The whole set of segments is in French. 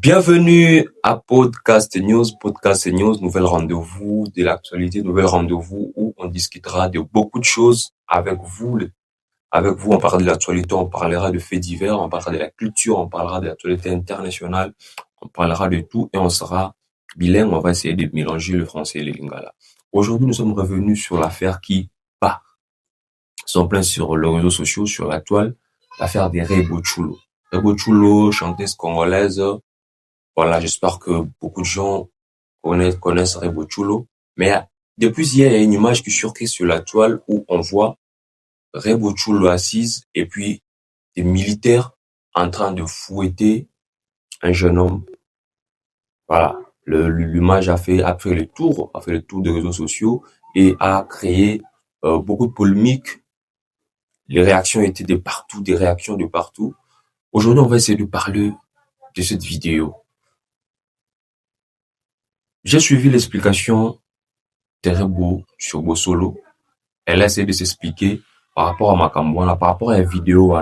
Bienvenue à Podcast News, nouvel rendez-vous de l'actualité, nouvel rendez-vous où on discutera de beaucoup de choses avec vous. Avec vous, on parlera de l'actualité, on parlera de faits divers, on parlera de la culture, on parlera de l'actualité internationale, on parlera de tout et on sera bilingue, on va essayer de mélanger le français et le lingala. Aujourd'hui, nous sommes revenus sur l'affaire qui bat son plein sur les réseaux sociaux, sur la toile, l'affaire des Rebo Chulo. Rebo Chulo, chanteuse congolaise. Voilà, j'espère que beaucoup de gens connaissent Rebo Chulo. Mais depuis hier, il y a une image qui surgit sur la toile où on voit Rebo Chulo assise et puis des militaires en train de fouetter un jeune homme. Voilà, l'image a fait le tour des réseaux sociaux et a créé beaucoup de polémiques. Les réactions étaient de partout, des réactions de partout. Aujourd'hui, on va essayer de parler de cette vidéo. J'ai suivi l'explication de Rebo sur Bosolo. Elle a essayé de s'expliquer par rapport à Makambouana, par rapport à la vidéo.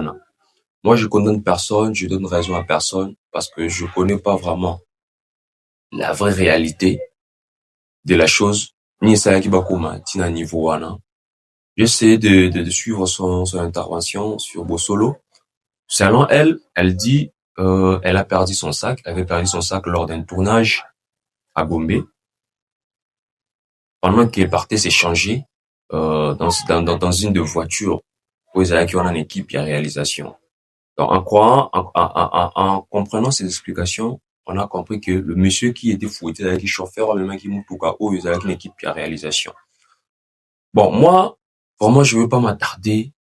Moi, je condamne personne, je donne raison à personne parce que je connais pas vraiment la vraie réalité de la chose. Ni ça qui va comme tina niveau J'essaie de suivre son intervention sur Bosolo. Selon elle, elle dit, elle a perdu son sac, elle avait perdu son sac lors d'un tournage à Gombe. Pendant qu'elle partait s'échanger, dans une de voitures, où ils avaient une équipe et réalisation. Donc, en comprenant ces explications, on a compris que le monsieur qui était fouetté avec le chauffeur, le mec qui m'a tout cas, ils avaient une équipe et réalisation. Bon, moi, vraiment, je veux pas m'attarder,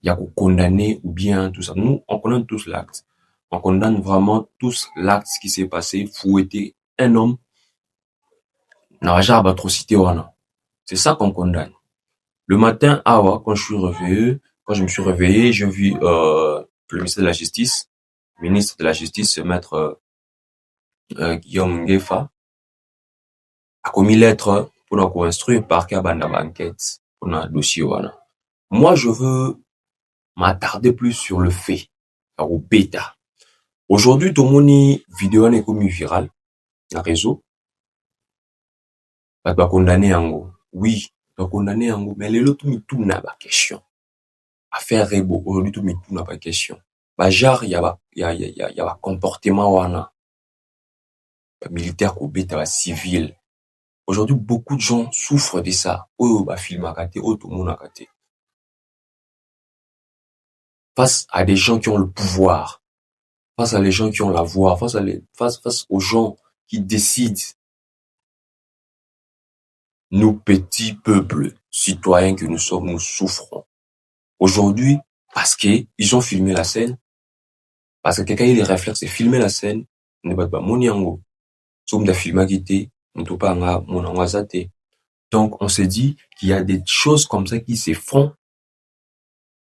il y a qu'on condamner ou bien tout ça. Nous, on condamne tous l'acte. On condamne vraiment tous l'acte qui s'est passé, fouetter un homme, n'a jamais atrocité, c'est ça qu'on condamne. Le matin, quand je me suis réveillé, j'ai vu le ministre de la Justice, maître Guillaume Ngefa, a commis lettre pour nous instruire le parquet à bande enquête pour un dossier. Moi, je veux m'attarder plus sur le fait, au bêta. Aujourd'hui, tout le monde vidéo est commis virale, dans le réseau. On va condamner Ango. Oui, on va condamner Ango, mais les autres, tout n'a pas question. Affaire Rebo, aujourd'hui, tout n'a pas question. Genre, il y a comportement, militaire, civil. Aujourd'hui, beaucoup de gens souffrent de ça. Film à côté, tout le monde à côté. Face à des gens qui ont le pouvoir, face à les gens qui ont la voix, face aux gens qui décident. Nous, petits peuples, citoyens que nous sommes, nous souffrons. Aujourd'hui, parce que ils ont filmé la scène, parce que quelqu'un a eu les réflexes de filmer la scène, ne bat pas mon yango. Somme de film qui donc, on se dit qu'il y a des choses comme ça qui se font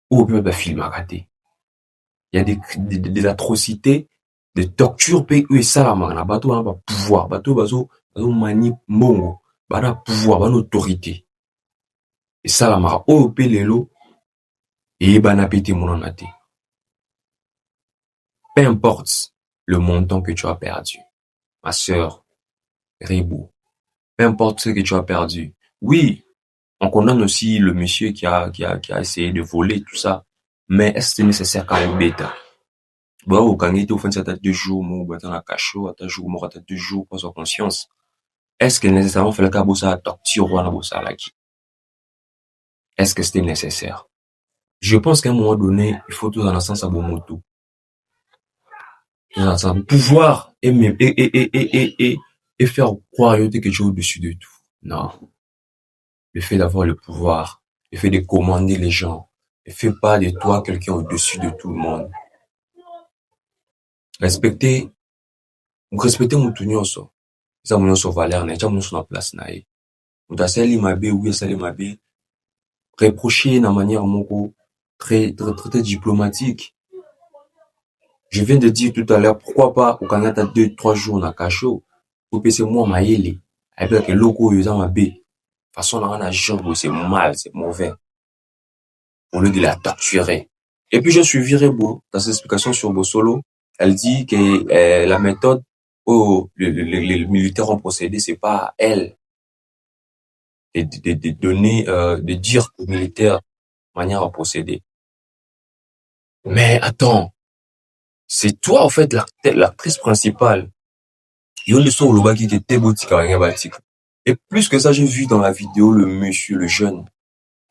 au peuple de film à rater. Il y a des atrocités, des tortures, et ça, la marana, bateau, on va pouvoir, bateau, mani, mongo, bana pouvoir, bana autorité. Et ça, la marana, lelo, et bana pété mon anate. Peu importe le montant que tu as perdu, ma sœur, Rebo, peu importe ce que tu as perdu. Oui, on condamne aussi le monsieur qui a essayé de voler tout ça. Mais est-ce que c'est nécessaire quand même bêta? Bon, quand il était au fin de 2 jours, mon bâton à cachot, à 2 jours, pas sa conscience. Est-ce que nécessairement fallait qu'à bossa torture ou à bossa la qui? Est-ce que c'était nécessaire? Je pense qu'à un moment donné, il faut tout dans le sens à bon moto. Dans le sens pouvoir et faire croire que tu es au-dessus de tout. Non. Le fait d'avoir le pouvoir, le fait de commander les gens, ne fait pas de toi quelqu'un au-dessus de tout le monde. Respecter mon nyonso. Ça mon nyonso valeur na, ça mon nyonso na place na ye. Mutu asali mabe ou asali mabe, reprocher na manière moko très diplomatique. Je viens de dire tout à l'heure, pourquoi pas au Canada 2-3 jours na cachot, pour passer moi maïle, avec que loko yuza mabe. Façon na jambe, c'est mal, c'est mauvais. Au lieu de la torturer. Et puis je suis viré dans ses explications sur Bosolo. Elle dit que la méthode les militaires ont procédé, c'est pas à elle de donner, de dire aux militaires manière à procéder. Mais attends, c'est toi, en fait, l'actrice principale. Yo le son Oloba qui était boutique rien batik. Et plus que ça, j'ai vu dans la vidéo le monsieur, le jeune,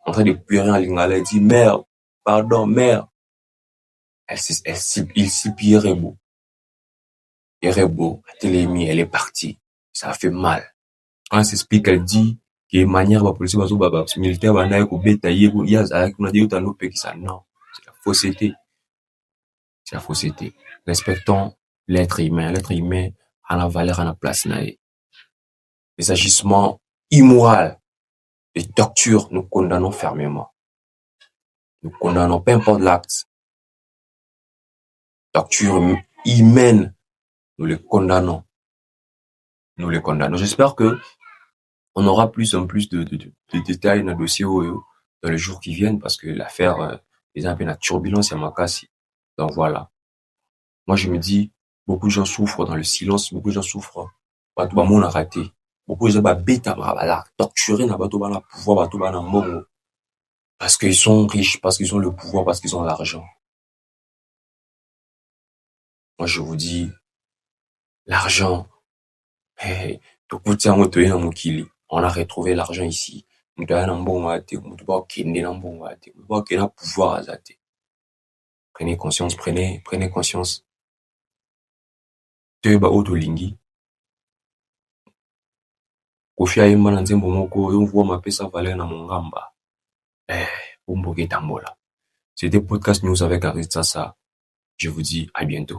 en train de pleurer en lingala, il dit, mère, pardon, mère. Il s'y beau. Erebo, Télémi, elle est partie. Ça a fait mal. Quand elle s'explique, elle dit, que manière, la police, militaire, va naïko, bétaillé, yaza, qu'on a dit, non, c'est la fausseté. C'est la fausseté. Respectons l'être humain. L'être humain a la valeur, a la place. Les agissements immoraux et torture, nous condamnons fermement. Nous condamnons, peu importe l'acte. Torture humaine, nous les condamnons. Nous les condamnons. J'espère que on aura plus en plus de détails dans le dossier dans les jours qui viennent parce que l'affaire est un peu la turbulence à Makassi. Donc voilà. Moi, je me dis, beaucoup de gens souffrent dans le silence, beaucoup de gens souffrent. Bato ba monde a raté. Beaucoup de gens ba bêta ba torturer na bato ba na pouvoir bato ba na mbongo. Parce qu'ils sont riches, parce qu'ils ont le pouvoir, parce qu'ils ont l'argent. Moi, je vous dis, l'argent, hey, on a retrouvé l'argent ici. Prenez conscience, prenez conscience. Te ba otolingi. Kofi ayemba na nzembo moko, yo mvua mapesa valeur na mongamba. Umboke tambola. C'était Podcast News avec Aritza. Je vous dis à bientôt.